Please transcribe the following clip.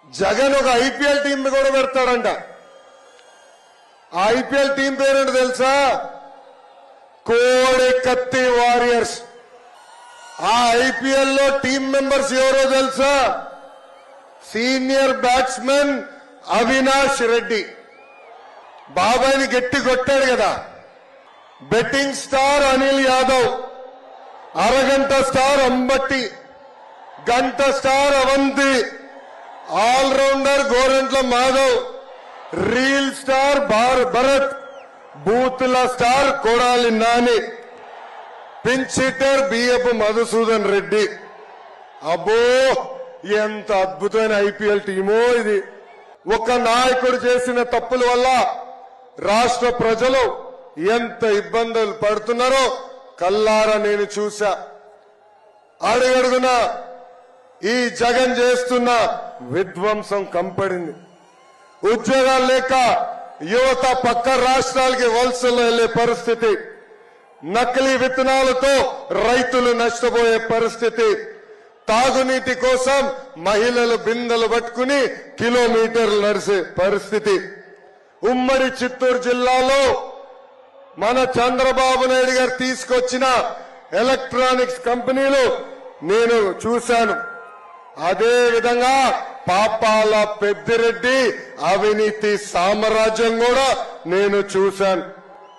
జగన్ ఒక IPL team కూడా పెడతాడంట. ఆ ఐపీఎల్ టీం పేరేంటి తెలుసా? కోడి కత్తి వారియర్స్. ఆ ఐపీఎల్ లో టీం మెంబర్స్ ఎవరో తెలుసా? Senior batsmen Avinash Reddy. బాబాయిని గట్టి కొట్టాడు కదా. బెట్టింగ్ స్టార్ అనిల్ యాదవ్, అరగంట స్టార్ అంబట్టి, గంట star Avanthi, allrounder Gorantla Madhav, reel star Bharat, బూత్ల star Kodali Nani, pinch hitter BF Madhusudan Reddy. అబ్బో, ఎంత అద్భుతమైన ఐపీఎల్ టీమో ఇది. ఒక నాయకుడు చేసిన తప్పుల వల్ల రాష్ట్ర ప్రజలు ఎంత ఇబ్బందులు పడుతున్నారో కల్లారా నేను చూశా. అడుగడుగున ఈ జగన్ చేస్తున్న విధ్వంసం కంపడింది. ఉద్యోగాలు లేక యువత పక్క రాష్ట్రాలకి వలసలు వెళ్లే పరిస్థితి, నకిలీ విత్తనాలతో రైతులు నష్టపోయే పరిస్థితి, తాగునీటి కోసం మహిళలు బిందెలు పట్టుకుని కిలోమీటర్లు నడిచే పరిస్థితి. ఉమ్మడి చిత్తూరు జిల్లాలో మన చంద్రబాబు నాయుడు గారు తీసుకొచ్చిన ఎలక్ట్రానిక్స్ కంపెనీలు నేను చూశాను. అదే విధంగా పాపాల పెద్దిరెడ్డి అవినీతి సామ్రాజ్యం కూడా నేను చూశాను.